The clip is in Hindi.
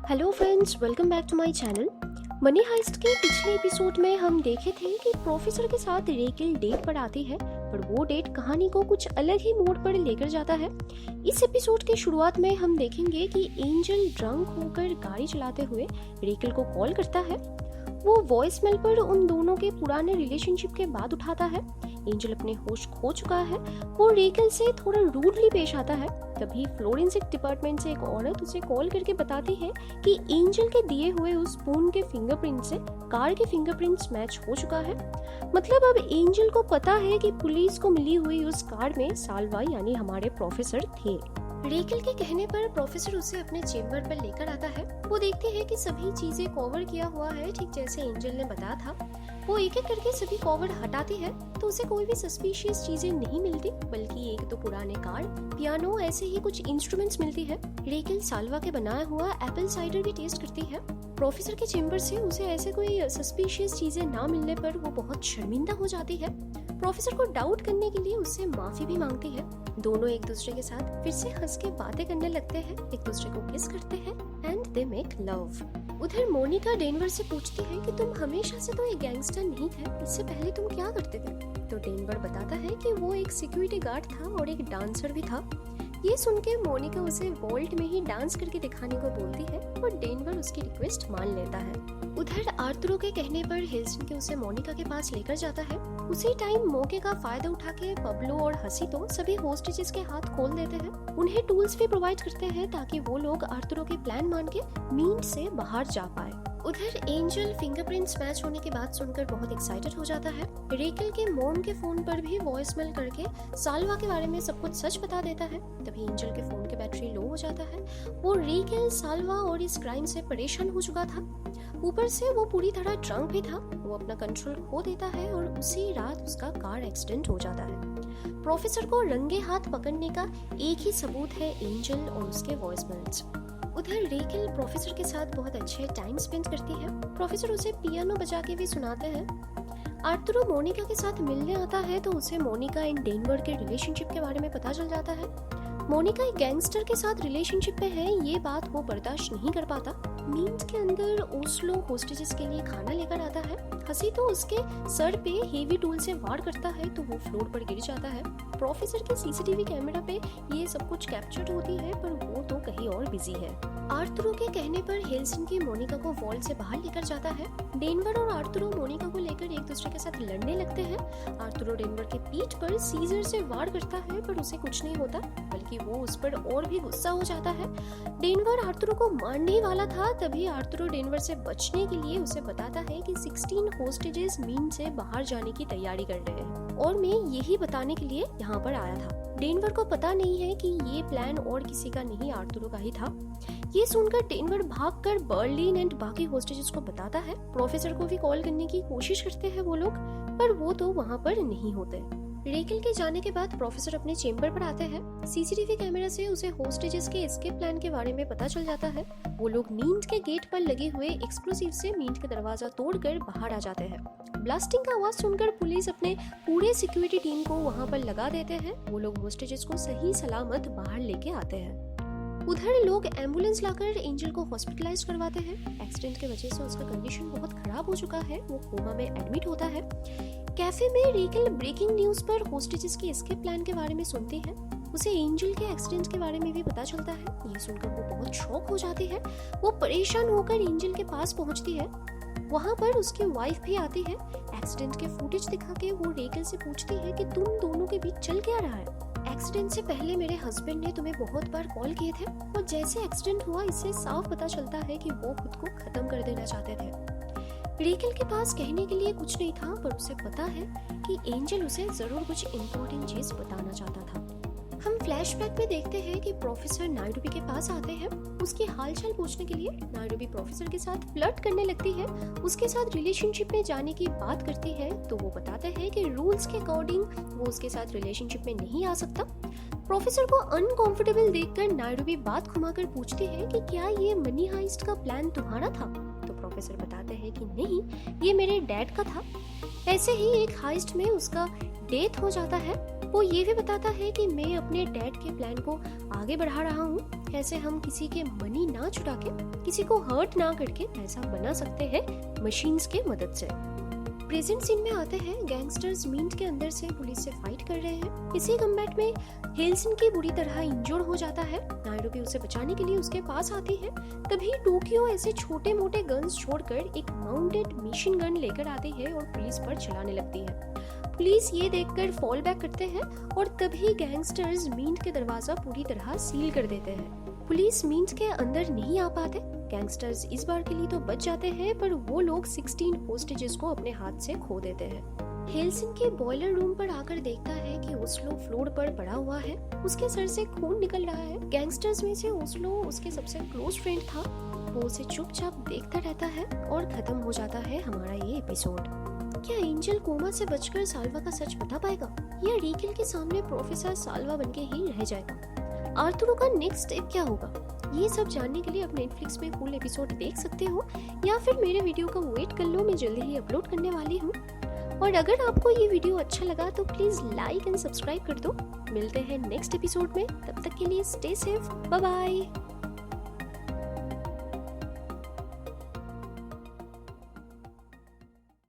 Hello friends, welcome back to my channel. Money Heist के पिछले एपिसोड में हम देखे थे कि प्रोफेसर के साथ रेकेल डेट पर आती है, पर वो डेट कहानी को कुछ अलग ही मोड़ पर लेकर जाता है। इस एपिसोड के शुरुआत में हम देखेंगे कि एंजल ड्रंक होकर गाड़ी चलाते हुए रेकेल को कॉल करता है। वो वॉइसमेल पर उन दोनों के पुराने रिलेशनशिप के बाद उठाता है। एंजल अपने होश खो चुका है। वो रेकेल से थोड़ा रूडली पेश आता है। तभी फ्लोरेंसिक डिपार्टमेंट से एक औरत उसे कॉल करके बताती है कि एंजल के दिए हुए उस फोन के फिंगरप्रिंट से कार के फिंगरप्रिंट्स मैच हो चुका है। मतलब अब एंजल को पता है कि पुलिस को मिली हुई उस कार में साल्वा यानी हमारे प्रोफेसर थे। रेकेल के कहने पर प्रोफेसर उसे अपने चेम्बर पर लेकर आता है। वो देखती है कि सभी चीजें कवर किया हुआ है, ठीक जैसे एंजल ने बताया था। वो एक एक करके सभी कवर हटाती है तो उसे कोई भी सस्पिशियस चीजें नहीं मिलती, बल्कि एक तो पुराने कार, पियानो, ऐसे ही कुछ इंस्ट्रूमेंट्स मिलती है। रेकेल साल्वा के बनाया हुआ एप्पल साइडर भी टेस्ट करती है। प्रोफेसर के चेम्बर से उसे ऐसे कोई सस्पिशियस चीजें ना मिलने पर वो बहुत शर्मिंदा हो जाती है। प्रोफेसर को डाउट करने के लिए उससे माफी भी मांगती है। दोनों एक दूसरे के साथ फिर से हंस के बातें करने लगते हैं, एक दूसरे को किस करते हैं एंड दे मेक लव। उधर मोनिका डेनवर से पूछती है कि तुम हमेशा से तो एक गैंगस्टर नहीं थे, इससे पहले तुम क्या करते थे? तो डेनवर बताता है कि वो एक सिक्योरिटी गार्ड था और एक डांसर भी था। ये सुन के मोनिका उसे वॉल्ट में ही डांस करके दिखाने को बोलती है और डेनवर उसकी रिक्वेस्ट मान लेता है। उधर आर्थुरो के कहने पर हेल्सिंकी उसे मोनिका के पास लेकर जाता है। उसी टाइम मौके का फायदा उठा के पब्लो और हसीतो सभी होस्टेजेस के हाथ खोल देते हैं। उन्हें टूल्स भी प्रोवाइड करते हैं ताकि वो लोग आर्थुरो के प्लान मान के मीट से बाहर जा पाए। उधर एंजल फिंगरप्रिंट्स मैच होने की बात सुनकर बहुत एक्साइटेड हो जाता है। रेकेल के मॉम के फोन पर भी वॉइसमेल करके साल्वा के बारे में सब कुछ सच बता देता है। तभी एंजल के फोन की बैटरी लो हो जाता है। वो रेकेल, साल्वा और इस क्राइम से परेशान हो चुका था। ऊपर से वो पूरी तरह ड्रंक भी था। वो अपना कंट्रोल खो देता है और उसी रात उसका कार एक्सीडेंट हो जाता है। प्रोफेसर को रंगे हाथ पकड़ने का एक ही सबूत है एंजल और उसके वॉइसमेल्स। उधर रेकेल प्रोफेसर के साथ बहुत अच्छे टाइम स्पेंड करती है। प्रोफेसर उसे पियानो बजा के भी सुनाते हैं। आर्थुरो मोनिका के साथ मिलने आता है तो उसे मोनिका एंड डेनवर के रिलेशनशिप के बारे में पता चल जाता है। मोनिका एक गैंगस्टर के साथ रिलेशनशिप में है, ये बात वो बर्दाश्त नहीं कर पाता। मीट के अंदर ओस्लो होस्टेजेस के लिए खाना लेकर आता है। हसी तो उसके सर पे हेवी टूल से वार करता है तो वो फ्लोर पर गिर जाता है। प्रोफेसर के सीसीटीवी कैमरा पे ये सब कुछ कैप्चर होती है, पर वो तो कहीं और बिजी है। आर्थुरो के कहने पर हेल्सिंकी मोनिका को वॉल्ट से बाहर लेकर जाता है। डेनवर और आर्थुरो मोनिका को लेकर एक दूसरे के साथ लड़ने लगते हैं। आर्थुरो डेनवर के पीठ पर सीजर से वार करता है, पर उसे कुछ नहीं होता, बल्कि वो उस पर और भी गुस्सा हो जाता है। डेनवर आर्थुरो को मारने ही वाला था, तभी आर्थुरो डेनवर से बचने के लिए उसे बताता है कि 16 होस्टेजेस मीन से बाहर जाने की तैयारी कर रहे हैं और मैं यही बताने के लिए यहाँ पर आया था। डेनवर को पता नहीं है कि ये प्लान और किसी का नहीं, आर्थुरो का ही था। ये सुनकर डेनवर भागकर बर्लिन एंड बाकी होस्टेजेस को बताता है। प्रोफेसर को भी कॉल करने की कोशिश करते हैं वो लोग, पर वो तो वहाँ पर नहीं होते। रेकेल के जाने के बाद प्रोफेसर अपने चेम्बर पर आते हैं। सीसीटीवी कैमरा से उसे होस्टेजेस के एस्केप प्लान के बारे में पता चल जाता है। वो लोग मीट के गेट पर लगे हुए एक्सप्लोसिव से मीट का दरवाजा तोड़कर बाहर आ जाते हैं। ब्लास्टिंग का आवाज सुनकर पुलिस अपने पूरे सिक्योरिटी टीम को वहां पर लगा देते हैं। वो लोग होस्टेजेस को सही सलामत बाहर लेके आते हैं। उधर लोग एम्बुलेंस लाकर एंजल को हॉस्पिटलाइज करवाते हैं। एक्सीडेंट की वजह से उसका कंडीशन बहुत खराब हो चुका है। वो कोमा में एडमिट होता है। कैफे में रेकेल ब्रेकिंग न्यूज पर होस्टेजेस के एस्केप प्लान के बारे में सुनती है। उसे एंजल के एक्सीडेंट के बारे में भी पता चलता है। ये सुनकर वो बहुत शॉक हो जाती है। वो परेशान होकर एंजल के पास पहुंचती है। वहां पर उसकी वाइफ भी आती है। एक्सीडेंट के फुटेज दिखा के वो रेकेल से पूछती है कि तुम दोनों के बीच चल क्या रहा है? एक्सीडेंट से पहले मेरे हस्बैंड ने तुम्हें बहुत बार कॉल किए थे और जैसे एक्सीडेंट हुआ इससे साफ पता चलता है कि वो खुद को खत्म कर देना चाहते थे। रेकेल के पास कहने के लिए कुछ नहीं था, पर उसे पता है कि एंजल उसे जरूर कुछ इम्पोर्टेंट चीज बताना चाहता था। हम फ्लैशबैक में देखते हैं कि प्रोफेसर नायडूबी के पास आते हैं उसकी हालचाल पूछने के लिए। नायडूबी प्रोफेसर के साथ फ्लर्ट करने लगती है, उसके साथ रिलेशनशिप में जाने की बात करती है तो वो बताता है कि रूल्स के अकॉर्डिंग वो उसके साथ रिलेशनशिप में नहीं आ सकता। प्रोफेसर को अनकंफर्टेबल देखकर नायडूबी बात घुमाकर पूछती है कि क्या ये मनी हाइस्ट का प्लान तुम्हारा था? तो प्रोफेसर बताते हैं कि नहीं, ये मेरे डैड का था। ऐसे ही एक हाइस्ट में उसका डेथ हो जाता है। वो ये भी बताता है कि मैं अपने डैड के प्लान को आगे बढ़ा रहा हूँ, कैसे हम किसी के मनी ना चुरा के, किसी को हर्ट ना करके पैसा बना सकते हैं मशीन्स के मदद से। प्रेजेंट सीन में आते हैं, गैंगस्टर्स मिंट के अंदर से पुलिस से फाइट कर रहे हैं। इसी कम्बैट में हेलसिंकी बुरी तरह इंजर्ड हो जाता है। नायरोबी उसे बचाने के लिए उसके पास आती है। तभी टोक्यो ऐसे छोटे मोटे गन्स छोड़कर एक माउंटेड मशीन गन लेकर आती है और पुलिस पर चलाने लगती है। पुलिस ये देखकर फॉल बैक करते हैं और तभी गैंगस्टर्स मिंट के दरवाजा पूरी तरह सील कर देते हैं। पुलिस मिंट के अंदर नहीं आ पाते। गैंगस्टर्स इस बार के लिए तो बच जाते हैं, पर वो लोग 16 होस्टेजेस को अपने हाथ से खो देते हैं। हेलसिंकी बॉयलर रूम पर आकर देखता है कि ओस्लो फ्लोर पर पड़ा हुआ है, उसके सर से खून निकल रहा है। गैंगस्टर्स में से ओस्लो उसके सबसे क्लोज फ्रेंड था। वो उसे चुपचाप देखता रहता है और खत्म हो जाता है हमारा ये एपिसोड। क्या एंजल कोमा से बचकर साल्वा का सच बता पाएगा या रिकिल के सामने प्रोफेसर साल्वा बनके ही रह जाएगा? आर्थुरो का नेक्स्ट स्टेप क्या होगा? ये सब जानने के लिए आप नेटफ्लिक्स में फुल एपिसोड देख सकते हो या फिर मेरे वीडियो का वेट कर लो, मैं जल्दी ही अपलोड करने वाली हूँ। और अगर आपको ये वीडियो अच्छा लगा तो प्लीज लाइक एंड सब्सक्राइब कर दो। मिलते हैं नेक्स्ट एपिसोड में, तब तक के लिए स्टे सेफ, बाय बाय।